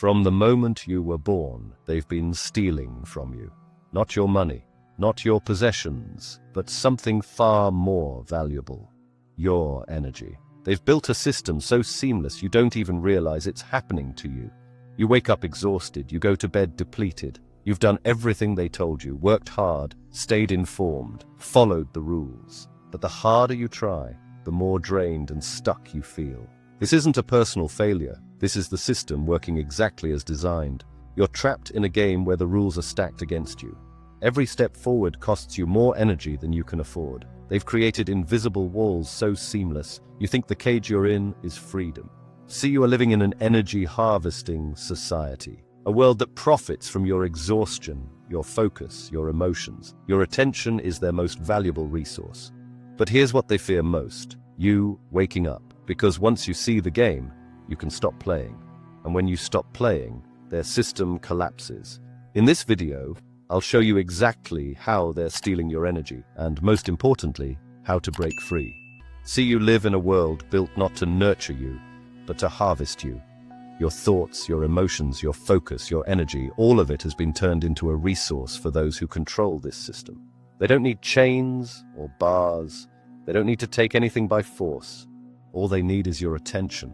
From the moment you were born, they've been stealing from you. Not your money, not your possessions, but something far more valuable. Your energy. They've built a system so seamless you don't even realize it's happening to you. You wake up exhausted, you go to bed depleted. You've done everything they told you, worked hard, stayed informed, followed the rules. But the harder you try, the more drained and stuck you feel. This isn't a personal failure. This is the system working exactly as designed. You're trapped in a game where the rules are stacked against you. Every step forward costs you more energy than you can afford. They've created invisible walls so seamless, you think the cage you're in is freedom. See, you are living in an energy-harvesting society. A world that profits from your exhaustion, your focus, your emotions. Your attention is their most valuable resource. But here's what they fear most: you waking up. Because once you see the game, you can stop playing. And when you stop playing, their system collapses. In this video, I'll show you exactly how they're stealing your energy, and most importantly, how to break free. See, you live in a world built not to nurture you, but to harvest you. Your thoughts, your emotions, your focus, your energy, all of it has been turned into a resource for those who control this system. They don't need chains or bars. They don't need to take anything by force. All they need is your attention,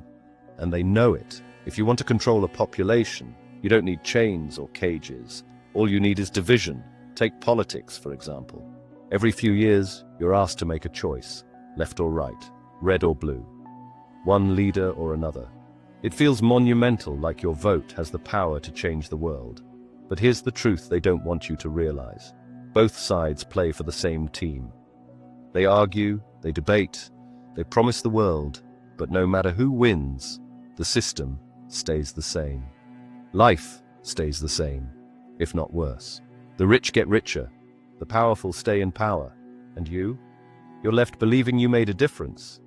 and they know it. If you want to control a population, you don't need chains or cages. All you need is division. Take politics, for example. Every few years, you're asked to make a choice, left or right, red or blue, one leader or another. It feels monumental, like your vote has the power to change the world. But here's the truth they don't want you to realize. Both sides play for the same team. They argue, they debate, they promise the world, but no matter who wins, the system stays the same. Life stays the same, if not worse. The rich get richer, the powerful stay in power, and you're left believing you made a difference,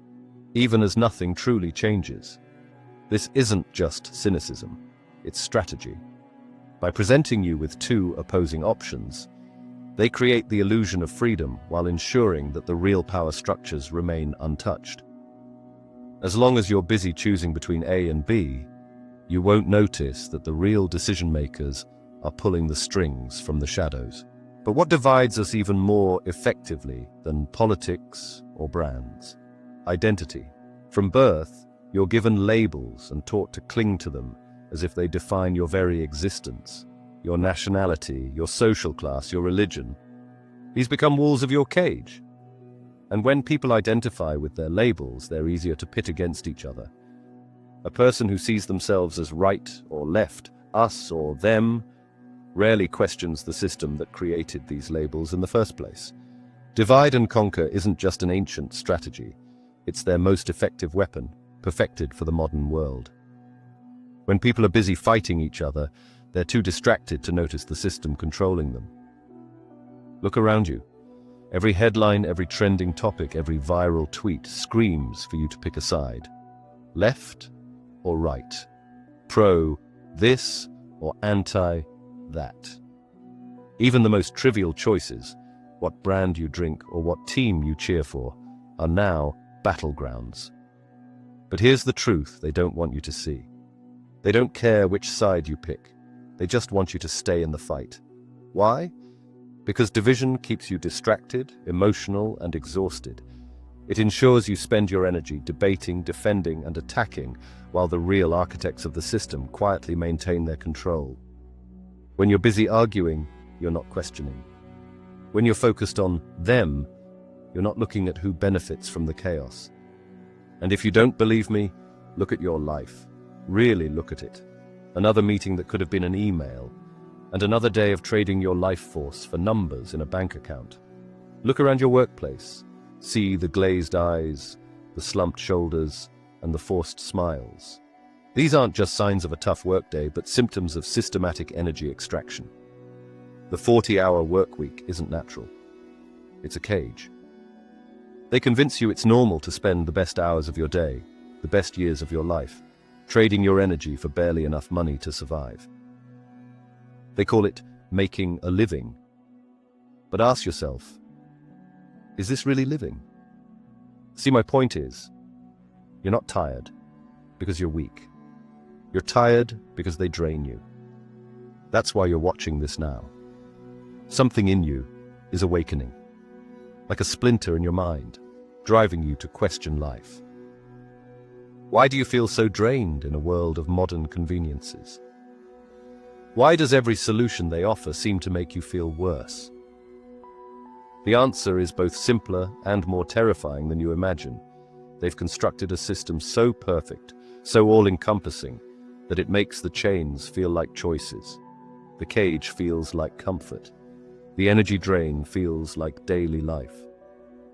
even as nothing truly changes. This isn't just cynicism, it's strategy. By presenting you with two opposing options, they create the illusion of freedom while ensuring that the real power structures remain untouched. As long as you're busy choosing between A and B, you won't notice that the real decision makers are pulling the strings from the shadows. But what divides us even more effectively than politics or brands? Identity. From birth, you're given labels and taught to cling to them as if they define your very existence. Your nationality, your social class, your religion. These become walls of your cage. And when people identify with their labels, they're easier to pit against each other. A person who sees themselves as right or left, us or them, rarely questions the system that created these labels in the first place. Divide and conquer isn't just an ancient strategy. It's their most effective weapon, perfected for the modern world. When people are busy fighting each other, they're too distracted to notice the system controlling them. Look around you. Every headline, every trending topic, every viral tweet screams for you to pick a side. Left or right? Pro this or anti that? Even the most trivial choices, what brand you drink or what team you cheer for, are now battlegrounds. But here's the truth they don't want you to see. They don't care which side you pick. They just want you to stay in the fight. Why? Because division keeps you distracted, emotional, and exhausted. It ensures you spend your energy debating, defending, and attacking, while the real architects of the system quietly maintain their control. When you're busy arguing, you're not questioning. When you're focused on them, you're not looking at who benefits from the chaos. And if you don't believe me, look at your life. Really look at it. Another meeting that could have been an email, and another day of trading your life force for numbers in a bank account. Look around your workplace. See the glazed eyes, the slumped shoulders, and the forced smiles. These aren't just signs of a tough workday, but symptoms of systematic energy extraction. The 40-hour work week isn't natural. It's a cage. They convince you it's normal to spend the best hours of your day, the best years of your life, trading your energy for barely enough money to survive. They call it making a living. But ask yourself, is this really living? See, my point is, you're not tired because you're weak. You're tired because they drain you. That's why you're watching this now. Something in you is awakening, like a splinter in your mind, driving you to question life. Why do you feel so drained in a world of modern conveniences? Why does every solution they offer seem to make you feel worse? The answer is both simpler and more terrifying than you imagine. They've constructed a system so perfect, so all-encompassing, that it makes the chains feel like choices. The cage feels like comfort. The energy drain feels like daily life.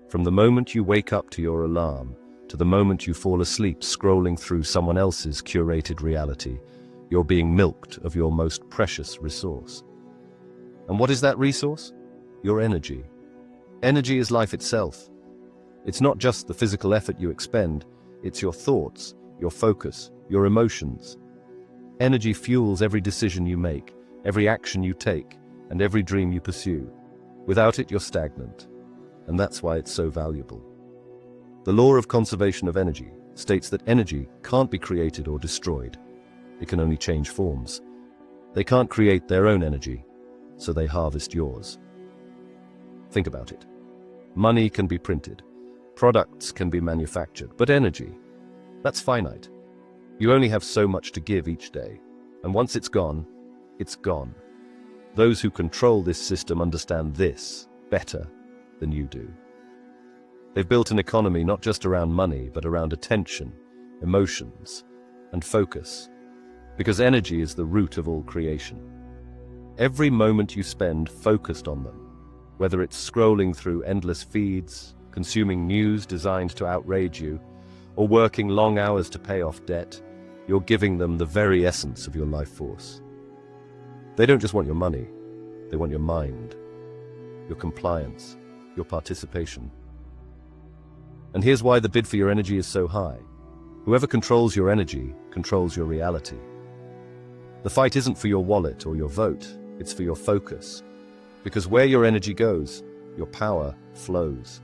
From the moment you wake up to your alarm, to the moment you fall asleep scrolling through someone else's curated reality, you're being milked of your most precious resource. And what is that resource? Your energy. Energy is life itself. It's not just the physical effort you expend, it's your thoughts, your focus, your emotions. Energy fuels every decision you make, every action you take, and every dream you pursue. Without it, you're stagnant. And that's why it's so valuable. The law of conservation of energy states that energy can't be created or destroyed. It can only change forms. They can't create their own energy, so they harvest yours. Think about it. Money can be printed. Products can be manufactured. But energy, that's finite. You only have so much to give each day. And once it's gone, it's gone. Those who control this system understand this better than you do. They've built an economy not just around money, but around attention, emotions, and focus. Because energy is the root of all creation. Every moment you spend focused on them, whether it's scrolling through endless feeds, consuming news designed to outrage you, or working long hours to pay off debt, you're giving them the very essence of your life force. They don't just want your money, they want your mind, your compliance, your participation. And here's why the bid for your energy is so high. Whoever controls your energy controls your reality. The fight isn't for your wallet or your vote, it's for your focus. Because where your energy goes, your power flows.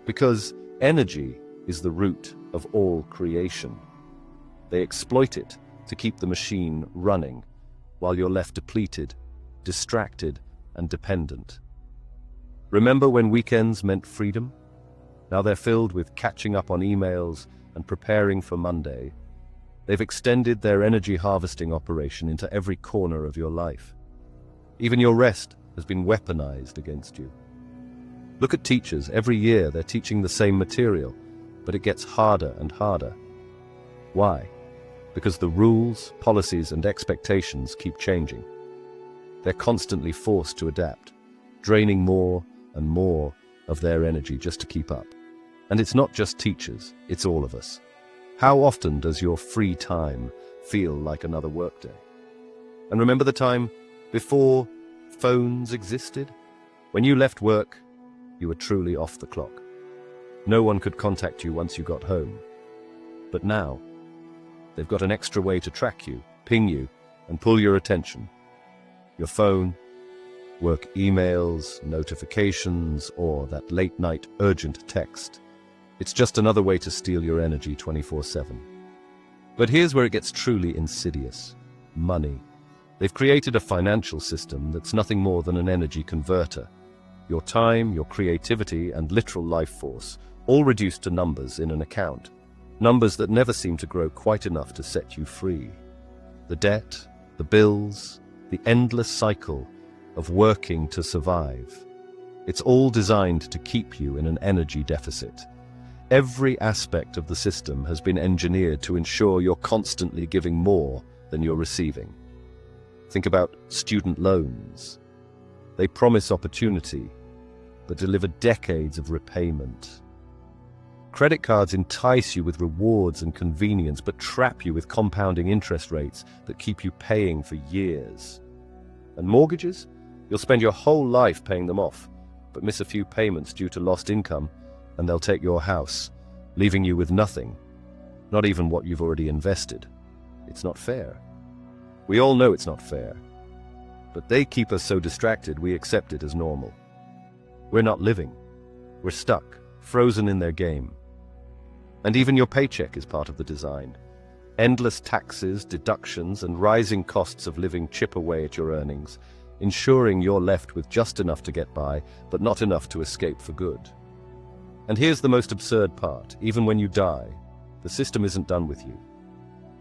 Because energy is the root of all creation. They exploit it to keep the machine running, while you're left depleted, distracted, and dependent. Remember when weekends meant freedom? Now they're filled with catching up on emails and preparing for Monday. They've extended their energy harvesting operation into every corner of your life. Even your rest has been weaponized against you. Look at teachers. Every year they're teaching the same material, but it gets harder and harder. Why? Because the rules, policies, and expectations keep changing. They're constantly forced to adapt, draining more and more of their energy just to keep up. And it's not just teachers, it's all of us. How often does your free time feel like another workday? And remember the time before phones existed? When you left work, you were truly off the clock. No one could contact you once you got home. But now, they've got an extra way to track you, ping you, and pull your attention. Your phone, work emails, notifications, or that late-night urgent text. It's just another way to steal your energy 24/7. But here's where it gets truly insidious. Money. They've created a financial system that's nothing more than an energy converter. Your time, your creativity, and literal life force, all reduced to numbers in an account. Numbers that never seem to grow quite enough to set you free. The debt, the bills, the endless cycle of working to survive. It's all designed to keep you in an energy deficit. Every aspect of the system has been engineered to ensure you're constantly giving more than you're receiving. Think about student loans. They promise opportunity, but deliver decades of repayment. Credit cards entice you with rewards and convenience, but trap you with compounding interest rates that keep you paying for years. And mortgages? You'll spend your whole life paying them off, but miss a few payments due to lost income, and they'll take your house, leaving you with nothing, not even what you've already invested. It's not fair. We all know it's not fair, but they keep us so distracted we accept it as normal. We're not living. We're stuck, frozen in their game. And even your paycheck is part of the design. Endless taxes, deductions, and rising costs of living chip away at your earnings, ensuring you're left with just enough to get by, but not enough to escape for good. And here's the most absurd part: even when you die, the system isn't done with you.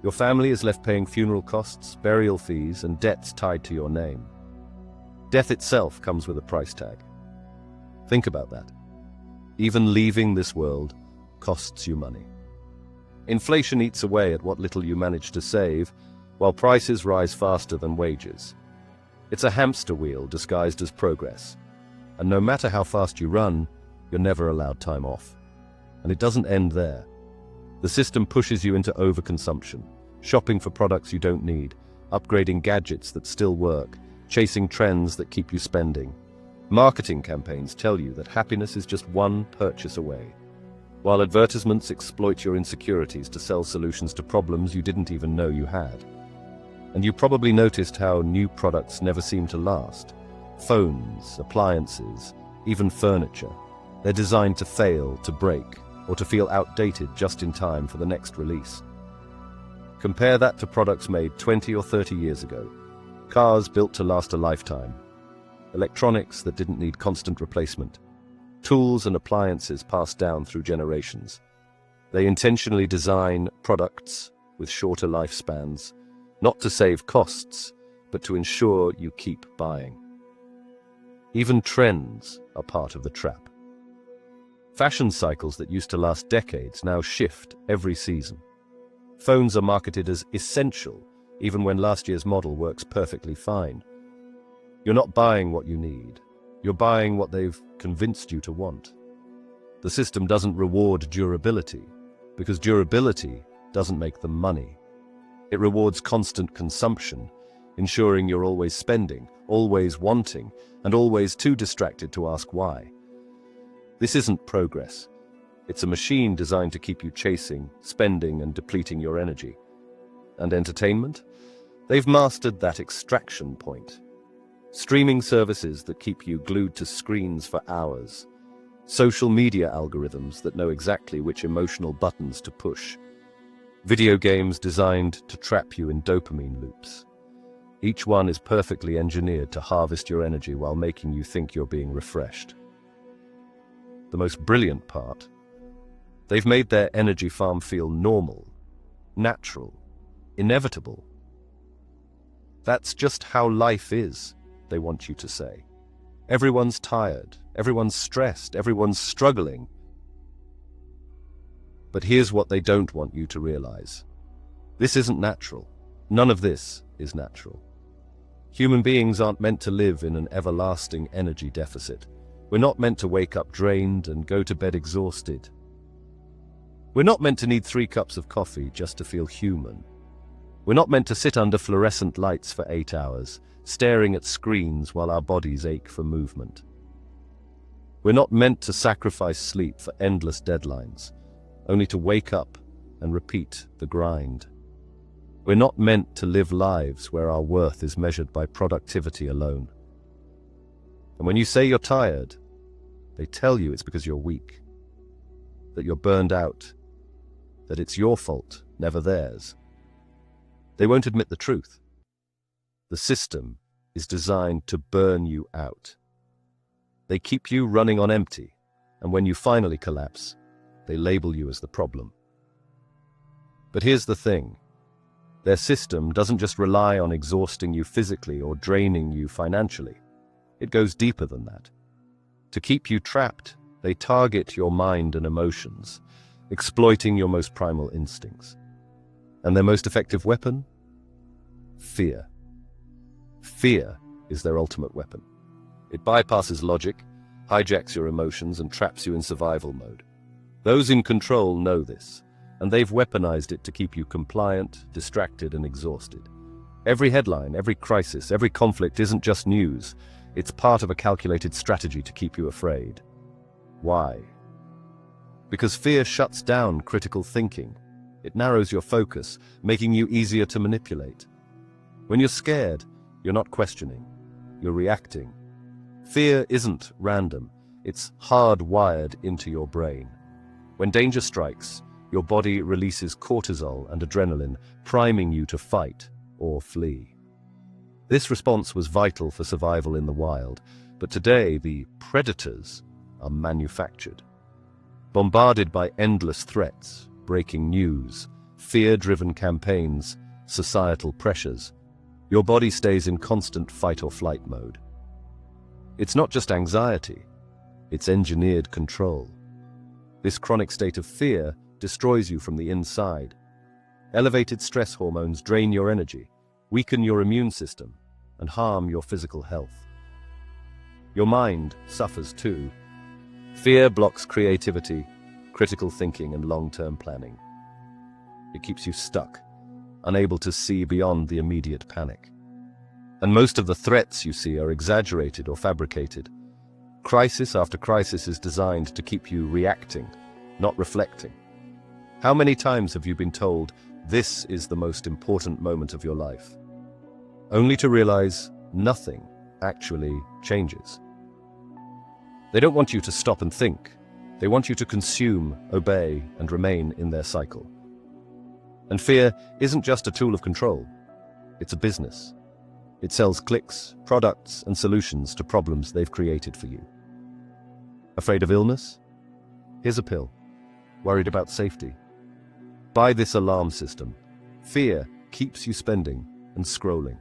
Your family is left paying funeral costs, burial fees, and debts tied to your name. Death itself comes with a price tag. Think about that. Even leaving this world costs you money. Inflation eats away at what little you manage to save, while prices rise faster than wages. It's a hamster wheel disguised as progress. And no matter how fast you run, you're never allowed time off. And it doesn't end there. The system pushes you into overconsumption, shopping for products you don't need, upgrading gadgets that still work, chasing trends that keep you spending. Marketing campaigns tell you that happiness is just one purchase away, while advertisements exploit your insecurities to sell solutions to problems you didn't even know you had. And you probably noticed how new products never seem to last. Phones, appliances, even furniture. They're designed to fail, to break, or to feel outdated just in time for the next release. Compare that to products made 20 or 30 years ago. Cars built to last a lifetime. Electronics that didn't need constant replacement. Tools and appliances passed down through generations. They intentionally design products with shorter lifespans, not to save costs, but to ensure you keep buying. Even trends are part of the trap. Fashion cycles that used to last decades now shift every season. Phones are marketed as essential, even when last year's model works perfectly fine. You're not buying what you need. You're buying what they've convinced you to want. The system doesn't reward durability, because durability doesn't make them money. It rewards constant consumption, ensuring you're always spending, always wanting, and always too distracted to ask why. This isn't progress. It's a machine designed to keep you chasing, spending, and depleting your energy. And entertainment? They've mastered that extraction point. Streaming services that keep you glued to screens for hours. Social media algorithms that know exactly which emotional buttons to push. Video games designed to trap you in dopamine loops. Each one is perfectly engineered to harvest your energy while making you think you're being refreshed. The most brilliant part: they've made their energy farm feel normal, natural, inevitable. That's just how life is, they want you to say. Everyone's tired, everyone's stressed, everyone's struggling. But here's what they don't want you to realize. This isn't natural. None of this is natural. Human beings aren't meant to live in an everlasting energy deficit. We're not meant to wake up drained and go to bed exhausted. We're not meant to need 3 cups of coffee just to feel human. We're not meant to sit under fluorescent lights for 8 hours, staring at screens while our bodies ache for movement. We're not meant to sacrifice sleep for endless deadlines, only to wake up and repeat the grind. We're not meant to live lives where our worth is measured by productivity alone. And when you say you're tired, they tell you it's because you're weak, that you're burned out, that it's your fault, never theirs. They won't admit the truth. The system is designed to burn you out. They keep you running on empty, and when you finally collapse, they label you as the problem. But here's the thing. Their system doesn't just rely on exhausting you physically or draining you financially. It goes deeper than that. To keep you trapped, they target your mind and emotions, exploiting your most primal instincts. And their most effective weapon? Fear. Fear is their ultimate weapon. It bypasses logic, hijacks your emotions, and traps you in survival mode. Those in control know this, and they've weaponized it to keep you compliant, distracted, and exhausted. Every headline, every crisis, every conflict isn't just news. It's part of a calculated strategy to keep you afraid. Why? Because fear shuts down critical thinking. It narrows your focus, making you easier to manipulate. When you're scared, you're not questioning. You're reacting. Fear isn't random. It's hardwired into your brain. When danger strikes, Your body releases cortisol and adrenaline, priming you to fight or flee. This response was vital for survival in the wild, but today the predators are manufactured. Bombarded by endless threats, breaking news, fear-driven campaigns, societal pressures, your body stays in constant fight-or-flight mode. It's not just anxiety, it's engineered control. This chronic state of fear destroys you from the inside. Elevated stress hormones drain your energy, weaken your immune system, and harm your physical health. Your mind suffers too. Fear blocks creativity, critical thinking, and long-term planning. It keeps you stuck, unable to see beyond the immediate panic. And most of the threats you see are exaggerated or fabricated. Crisis after crisis is designed to keep you reacting, not reflecting. How many times have you been told, this is the most important moment of your life, only to realize nothing actually changes? They don't want you to stop and think. They want you to consume, obey, and remain in their cycle. And fear isn't just a tool of control. It's a business. It sells clicks, products, and solutions to problems they've created for you. Afraid of illness? Here's a pill. Worried about safety? Buy this alarm system. Fear keeps you spending and scrolling.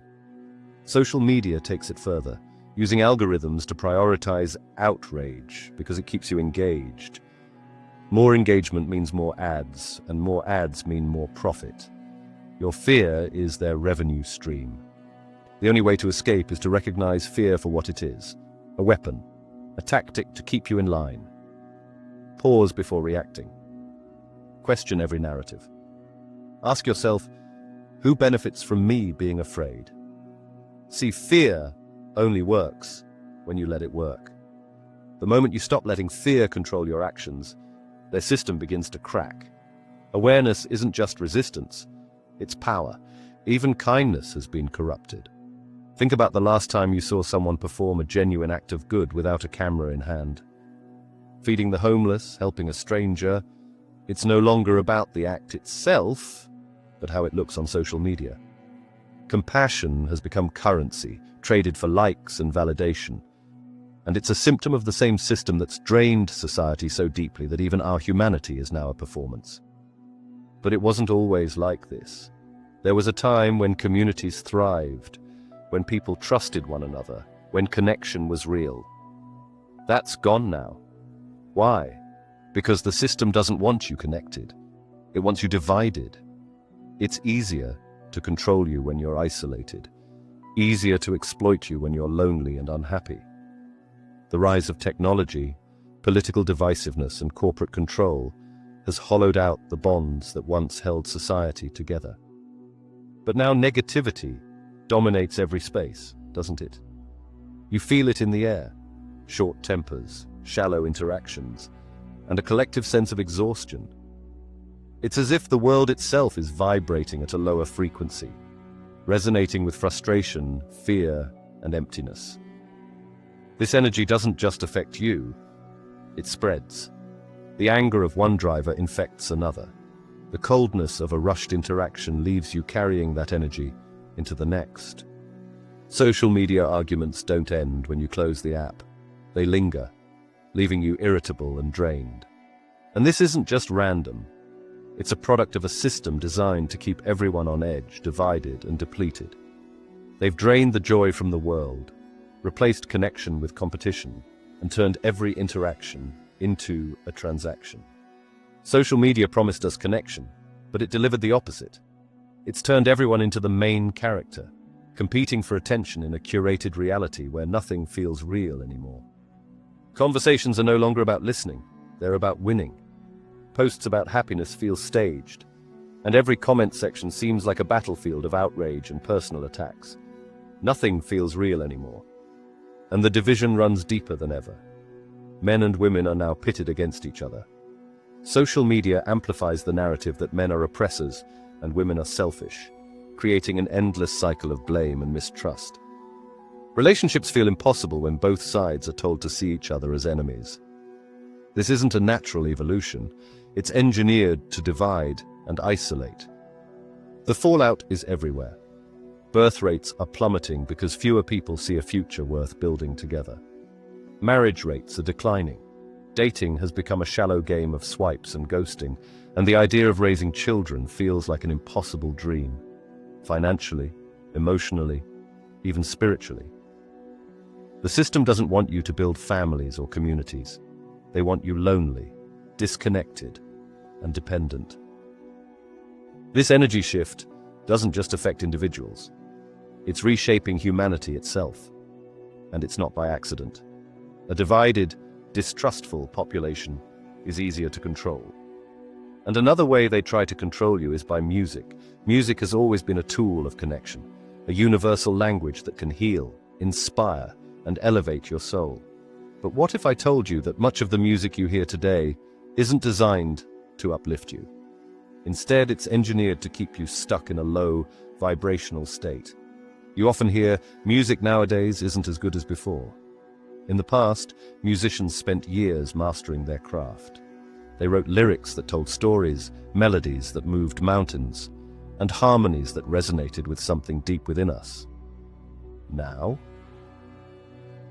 Social media takes it further, using algorithms to prioritize outrage because it keeps you engaged. More engagement means more ads, and more ads mean more profit. Your fear is their revenue stream. The only way to escape is to recognize fear for what it is, a weapon, a tactic to keep you in line. Pause before reacting. Question every narrative. Ask yourself, who benefits from me being afraid? See, fear only works when you let it work. The moment you stop letting fear control your actions, their system begins to crack. Awareness isn't just resistance, it's power. Even kindness has been corrupted. Think about the last time you saw someone perform a genuine act of good without a camera in hand. Feeding the homeless, helping a stranger, it's no longer about the act itself, but how it looks on social media. Compassion has become currency, traded for likes and validation. And it's a symptom of the same system that's drained society so deeply that even our humanity is now a performance. But it wasn't always like this. There was a time when communities thrived, when people trusted one another, when connection was real. That's gone now. Why? Because the system doesn't want you connected. It wants you divided. It's easier to control you when you're isolated, easier to exploit you when you're lonely and unhappy. The rise of technology, political divisiveness, and corporate control has hollowed out the bonds that once held society together. But now negativity dominates every space, doesn't it? You feel it in the air. Short tempers, shallow interactions, and a collective sense of exhaustion. It's as if the world itself is vibrating at a lower frequency, resonating with frustration, fear, and emptiness. This energy doesn't just affect you, it spreads. The anger of one driver infects another. The coldness of a rushed interaction leaves you carrying that energy into the next. Social media arguments don't end when you close the app. They linger, leaving you irritable and drained. And this isn't just random. It's a product of a system designed to keep everyone on edge, divided and depleted. They've drained the joy from the world, replaced connection with competition, and turned every interaction into a transaction. Social media promised us connection, but it delivered the opposite. It's turned everyone into the main character, competing for attention in a curated reality where nothing feels real anymore. Conversations are no longer about listening, they're about winning. Posts about happiness feel staged, and every comment section seems like a battlefield of outrage and personal attacks. Nothing feels real anymore, and the division runs deeper than ever. Men and women are now pitted against each other. Social media amplifies the narrative that men are oppressors and women are selfish, creating an endless cycle of blame and mistrust. Relationships feel impossible when both sides are told to see each other as enemies. This isn't a natural evolution. It's engineered to divide and isolate. The fallout is everywhere. Birth rates are plummeting because fewer people see a future worth building together. Marriage rates are declining. Dating has become a shallow game of swipes and ghosting, and the idea of raising children feels like an impossible dream. Financially, emotionally, even spiritually. The system doesn't want you to build families or communities. They want you lonely, disconnected, and dependent. This energy shift doesn't just affect individuals. It's reshaping humanity itself. And it's not by accident. A divided, distrustful population is easier to control. And another way they try to control you is by music. Music has always been a tool of connection, a universal language that can heal, inspire, and elevate your soul. But what if I told you that much of the music you hear today isn't designed to uplift you? Instead, it's engineered to keep you stuck in a low, vibrational state. You often hear, music nowadays isn't as good as before. In the past, musicians spent years mastering their craft. They wrote lyrics that told stories, melodies that moved mountains, and harmonies that resonated with something deep within us. Now,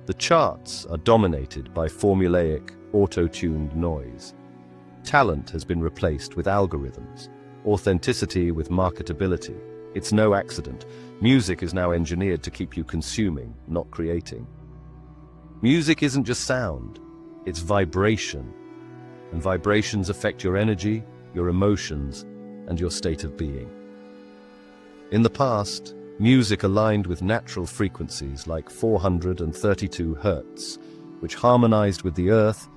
the charts are dominated by formulaic, auto-tuned noise. Talent has been replaced with algorithms, authenticity with marketability. It's no accident. Music is now engineered to keep you consuming, not creating. Music isn't just sound, it's vibration. And vibrations affect your energy, your emotions, and your state of being. In the past, music aligned with natural frequencies like 432 Hz, which harmonized with the earth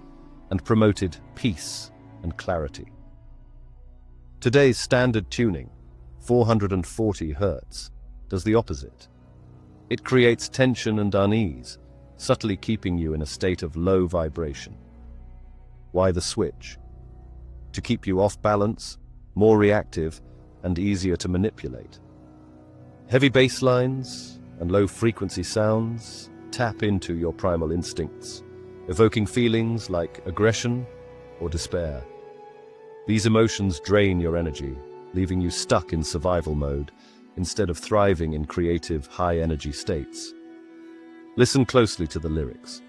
and promoted peace and clarity. Today's standard tuning, 440 Hz, does the opposite. It creates tension and unease, subtly keeping you in a state of low vibration. Why the switch? To keep you off balance, more reactive, and easier to manipulate. Heavy bass lines and low-frequency sounds tap into your primal instincts, evoking feelings like aggression or despair. These emotions drain your energy, leaving you stuck in survival mode instead of thriving in creative, high-energy states. Listen closely to the lyrics.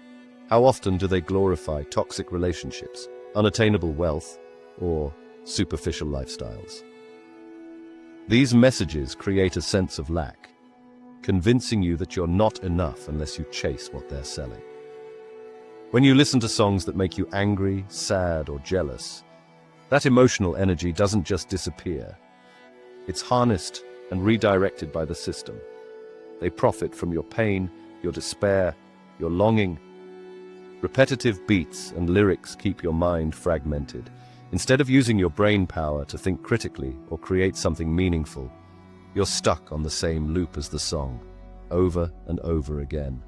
How often do they glorify toxic relationships, unattainable wealth, or superficial lifestyles? These messages create a sense of lack, convincing you that you're not enough unless you chase what they're selling. When you listen to songs that make you angry, sad, or jealous, that emotional energy doesn't just disappear. It's harnessed and redirected by the system. They profit from your pain, your despair, your longing. Repetitive beats and lyrics keep your mind fragmented. Instead of using your brain power to think critically or create something meaningful, you're stuck on the same loop as the song, over and over again.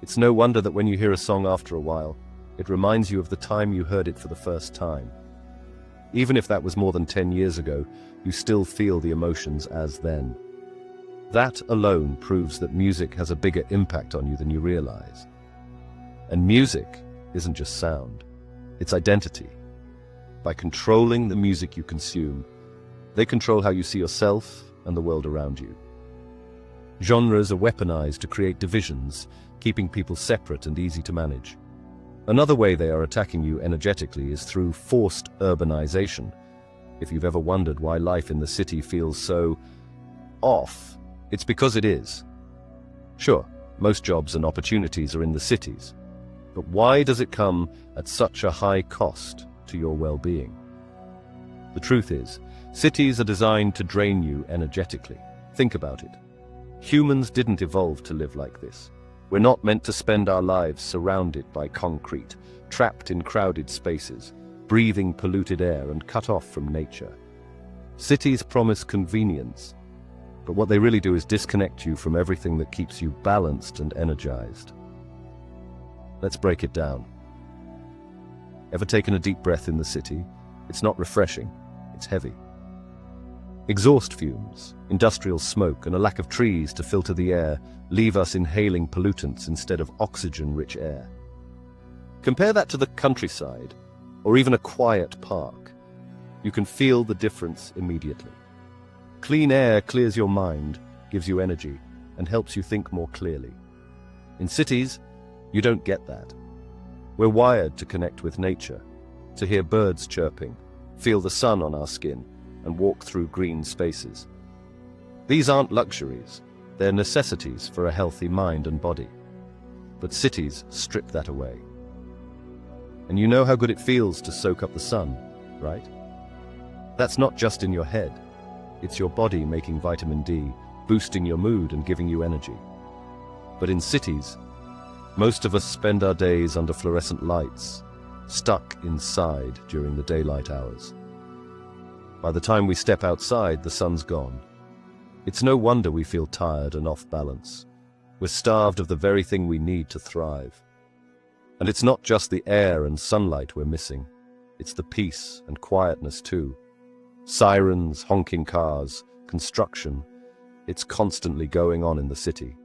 It's no wonder that when you hear a song after a while, it reminds you of the time you heard it for the first time. Even if that was more than 10 years ago, you still feel the emotions as then. That alone proves that music has a bigger impact on you than you realize. And music isn't just sound, it's identity. By controlling the music you consume, they control how you see yourself and the world around you. Genres are weaponized to create divisions, keeping people separate and easy to manage. Another way they are attacking you energetically is through forced urbanization. If you've ever wondered why life in the city feels so off, it's because it is. Sure, most jobs and opportunities are in the cities, but why does it come at such a high cost to your well-being? The truth is, cities are designed to drain you energetically. Think about it. Humans didn't evolve to live like this. We're not meant to spend our lives surrounded by concrete, trapped in crowded spaces, breathing polluted air and cut off from nature. Cities promise convenience, but what they really do is disconnect you from everything that keeps you balanced and energized. Let's break it down. Ever taken a deep breath in the city? It's not refreshing, it's heavy. Exhaust fumes, industrial smoke, and a lack of trees to filter the air leave us inhaling pollutants instead of oxygen-rich air. Compare that to the countryside, or even a quiet park. You can feel the difference immediately. Clean air clears your mind, gives you energy, and helps you think more clearly. In cities, you don't get that. We're wired to connect with nature, to hear birds chirping, feel the sun on our skin, and walk through green spaces. These aren't luxuries, they're necessities for a healthy mind and body. But cities strip that away. And you know how good it feels to soak up the sun, right? That's not just in your head. It's your body making vitamin D, boosting your mood and giving you energy. But in cities, most of us spend our days under fluorescent lights, stuck inside during the daylight hours. By the time we step outside, the sun's gone. It's no wonder we feel tired and off balance. We're starved of the very thing we need to thrive. And it's not just the air and sunlight we're missing. It's the peace and quietness too. Sirens, honking cars, construction. It's constantly going on in the city.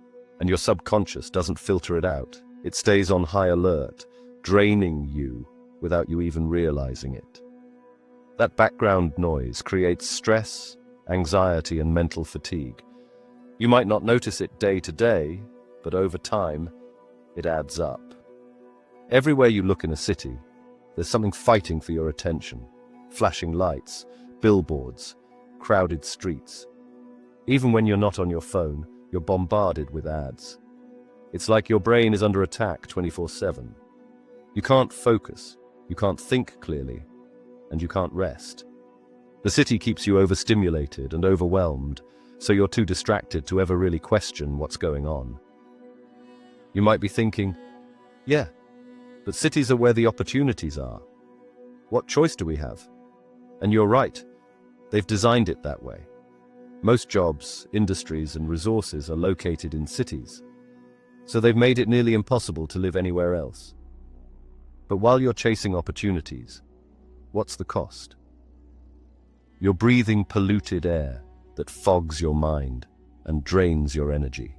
And your subconscious doesn't filter it out. It stays on high alert, draining you without you even realizing it. That background noise creates stress, anxiety, and mental fatigue. You might not notice it day to day, but over time, it adds up. Everywhere you look in a city, there's something fighting for your attention. Flashing lights, billboards, crowded streets. Even when you're not on your phone, you're bombarded with ads. It's like your brain is under attack 24/7. You can't focus, you can't think clearly, and you can't rest. The city keeps you overstimulated and overwhelmed, so you're too distracted to ever really question what's going on. You might be thinking, yeah, but cities are where the opportunities are. What choice do we have? And you're right, they've designed it that way. Most jobs, industries, and resources are located in cities, so they've made it nearly impossible to live anywhere else. But while you're chasing opportunities, what's the cost? You're breathing polluted air that fogs your mind and drains your energy.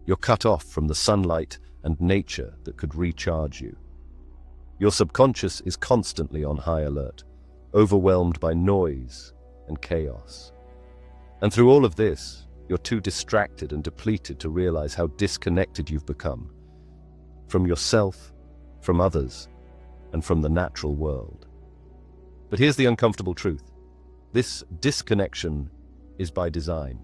You're cut off from the sunlight and nature that could recharge you. Your subconscious is constantly on high alert, overwhelmed by noise and chaos. And through all of this, you're too distracted and depleted to realize how disconnected you've become from yourself, from others, and from the natural world. But here's the uncomfortable truth. This disconnection is by design.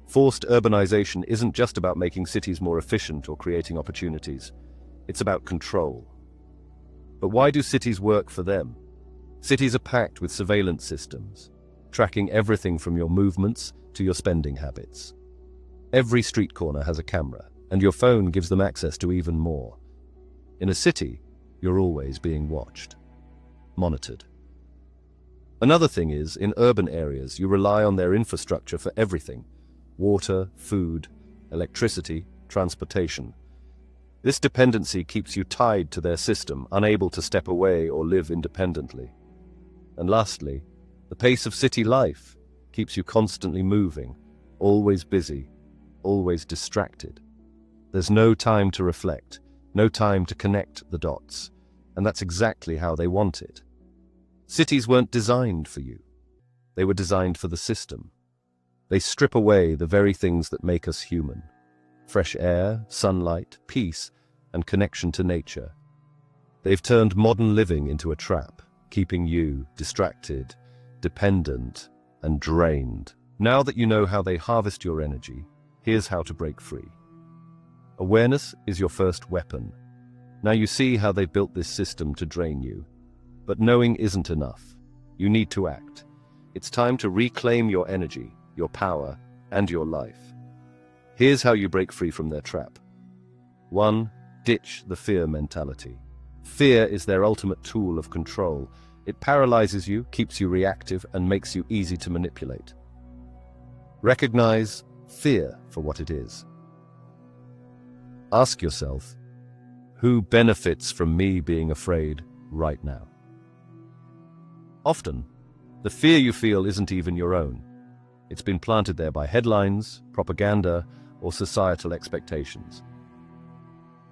Forced urbanization isn't just about making cities more efficient or creating opportunities. It's about control. But why do cities work for them? Cities are packed with surveillance systems, tracking everything from your movements to your spending habits. Every street corner has a camera, and your phone gives them access to even more. In a city, you're always being watched, monitored. Another thing is, in urban areas, you rely on their infrastructure for everything: water, food, electricity, transportation. This dependency keeps you tied to their system, unable to step away or live independently. And lastly, the pace of city life keeps you constantly moving, always busy, always distracted. There's no time to reflect, no time to connect the dots, and that's exactly how they want it. Cities weren't designed for you. They were designed for the system. They strip away the very things that make us human: fresh air, sunlight, peace, and connection to nature. They've turned modern living into a trap, keeping you distracted, dependent, and drained. Now that you know how they harvest your energy, here's how to break free. Awareness is your first weapon. Now you see how they built this system to drain you. But knowing isn't enough. You need to act. It's time to reclaim your energy, your power, and your life. Here's how you break free from their trap. 1. Ditch the fear mentality. Fear is their ultimate tool of control. It paralyzes you, keeps you reactive, and makes you easy to manipulate. Recognize fear for what it is. Ask yourself, who benefits from me being afraid right now? Often, the fear you feel isn't even your own. It's been planted there by headlines, propaganda, or societal expectations.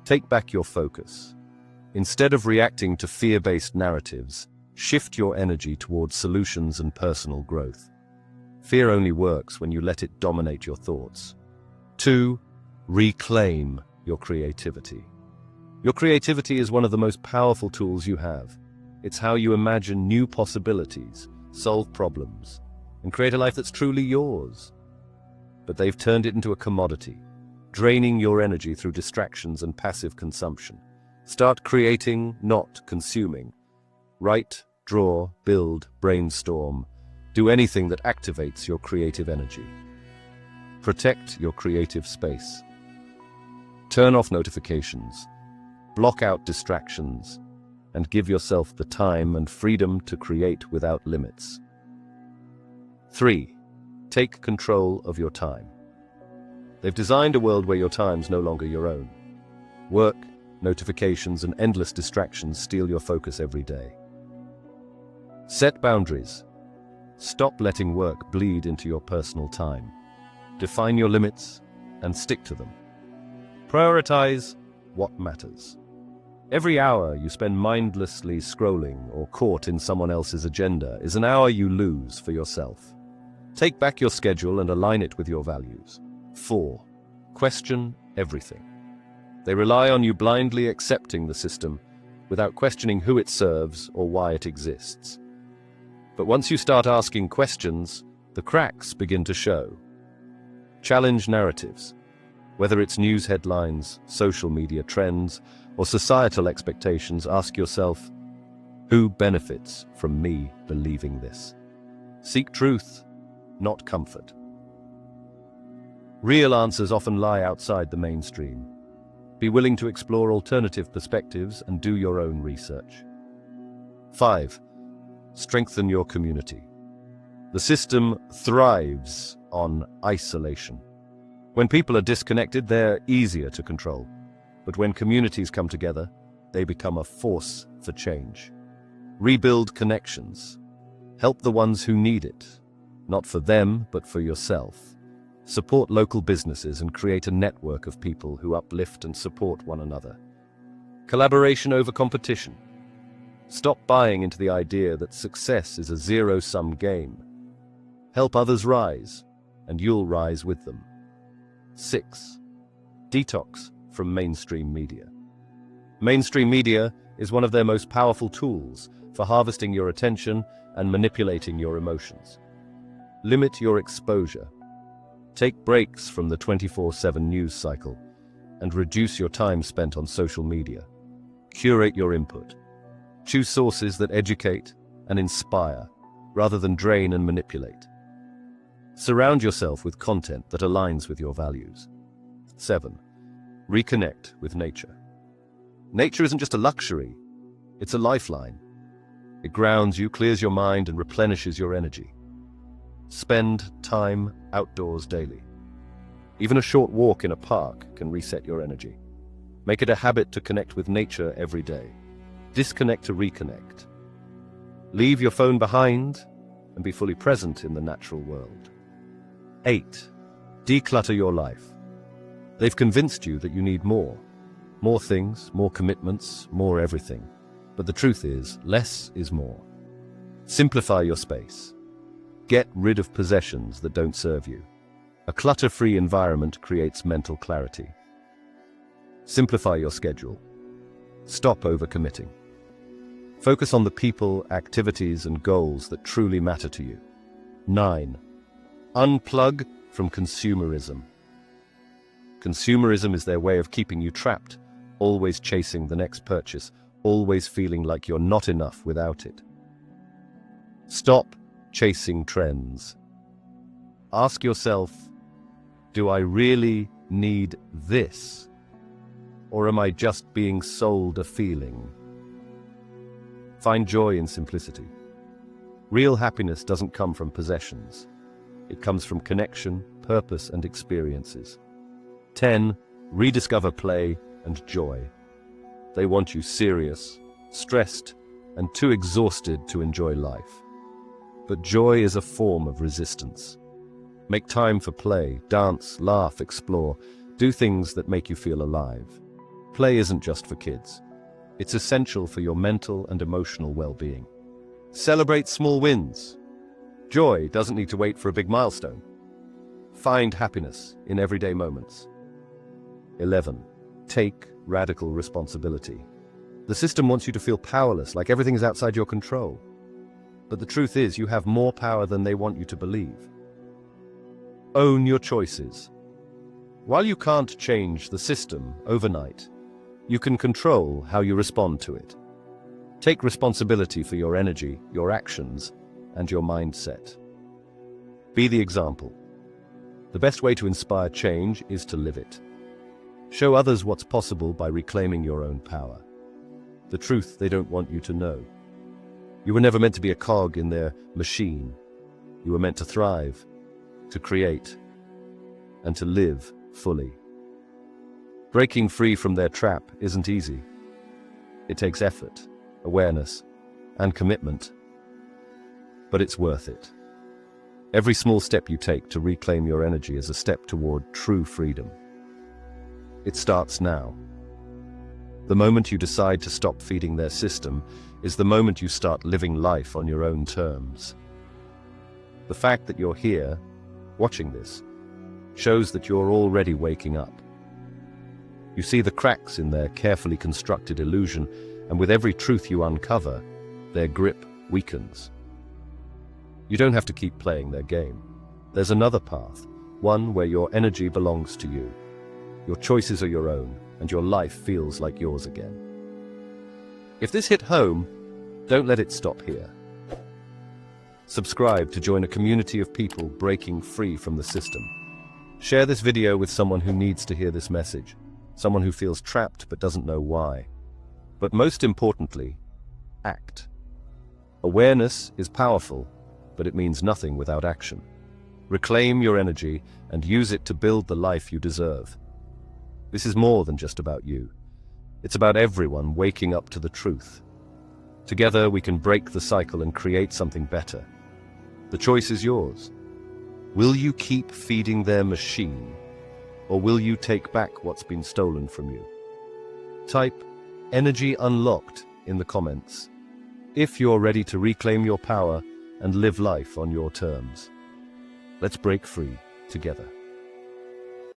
Take back your focus. Instead of reacting to fear-based narratives, shift your energy towards solutions and personal growth. Fear only works when you let it dominate your thoughts. 2. Reclaim your creativity. Your creativity is one of the most powerful tools you have. It's how you imagine new possibilities, solve problems, and create a life that's truly yours. But they've turned it into a commodity, draining your energy through distractions and passive consumption. Start creating, not consuming. Write, draw, build, brainstorm. Do anything that activates your creative energy. Protect your creative space. Turn off notifications. Block out distractions. And give yourself the time and freedom to create without limits. 3. Take control of your time. They've designed a world where your time's no longer your own. Work, notifications, and endless distractions steal your focus every day. Set boundaries. Stop letting work bleed into your personal time. Define your limits and stick to them. Prioritize what matters. Every hour you spend mindlessly scrolling or caught in someone else's agenda is an hour you lose for yourself. Take back your schedule and align it with your values. 4. Question everything. They rely on you blindly accepting the system without questioning who it serves or why it exists. But once you start asking questions, the cracks begin to show. Challenge narratives. Whether it's news headlines, social media trends, or societal expectations, ask yourself, who benefits from me believing this? Seek truth, not comfort. Real answers often lie outside the mainstream. Be willing to explore alternative perspectives and do your own research. 5. Strengthen your community. The system thrives on isolation. When people are disconnected, they're easier to control. But when communities come together, they become a force for change. Rebuild connections. Help the ones who need it, not for them, but for yourself. Support local businesses and create a network of people who uplift and support one another. Collaboration over competition. Stop buying into the idea that success is a zero-sum game. Help others rise, and you'll rise with them. 6. Detox from mainstream media. Mainstream media is one of their most powerful tools for harvesting your attention and manipulating your emotions. Limit your exposure. Take breaks from the 24/7 news cycle and reduce your time spent on social media. Curate your input. Choose sources that educate and inspire rather than drain and manipulate. Surround yourself with content that aligns with your values. 7. Reconnect with nature. Nature isn't just a luxury, it's a lifeline. It grounds you, clears your mind, and replenishes your energy. Spend time outdoors daily. Even a short walk in a park can reset your energy. Make it a habit to connect with nature every day. Disconnect to reconnect. Leave your phone behind and be fully present in the natural world. 8. Declutter your life. They've convinced you that you need more. More things, more commitments, more everything. But the truth is, less is more. Simplify your space. Get rid of possessions that don't serve you. A clutter-free environment creates mental clarity. Simplify your schedule. Stop overcommitting. Focus on the people, activities, and goals that truly matter to you. 9. Unplug from consumerism. Consumerism is their way of keeping you trapped, always chasing the next purchase, always feeling like you're not enough without it. Stop chasing trends. Ask yourself, do I really need this? Or am I just being sold a feeling? Find joy in simplicity. Real happiness doesn't come from possessions. It comes from connection, purpose, and experiences. 10. Rediscover play and joy. They want you serious, stressed, and too exhausted to enjoy life. But joy is a form of resistance. Make time for play, dance, laugh, explore. Do things that make you feel alive. Play isn't just for kids. It's essential for your mental and emotional well-being. Celebrate small wins. Joy doesn't need to wait for a big milestone. Find happiness in everyday moments. 11. Take radical responsibility. The system wants you to feel powerless, like everything is outside your control. But the truth is, you have more power than they want you to believe. Own your choices. While you can't change the system overnight, you can control how you respond to it. Take responsibility for your energy, your actions, and your mindset. Be the example. The best way to inspire change is to live it. Show others what's possible by reclaiming your own power. The truth they don't want you to know. You were never meant to be a cog in their machine. You were meant to thrive, to create, and to live fully. Breaking free from their trap isn't easy. It takes effort, awareness, and commitment. But it's worth it. Every small step you take to reclaim your energy is a step toward true freedom. It starts now. The moment you decide to stop feeding their system is the moment you start living life on your own terms. The fact that you're here, watching this, shows that you're already waking up. You see the cracks in their carefully constructed illusion, and with every truth you uncover, their grip weakens. You don't have to keep playing their game. There's another path, one where your energy belongs to you. Your choices are your own, and your life feels like yours again. If this hit home, don't let it stop here. Subscribe to join a community of people breaking free from the system. Share this video with someone who needs to hear this message, someone who feels trapped but doesn't know why. But most importantly, act. Awareness is powerful, but it means nothing without action. Reclaim your energy and use it to build the life you deserve. This is more than just about you. It's about everyone waking up to the truth. Together we can break the cycle and create something better. The choice is yours. Will you keep feeding their machine, or will you take back what's been stolen from you? Type "Energy Unlocked" in the comments if you're ready to reclaim your power and live life on your terms. Let's break free together.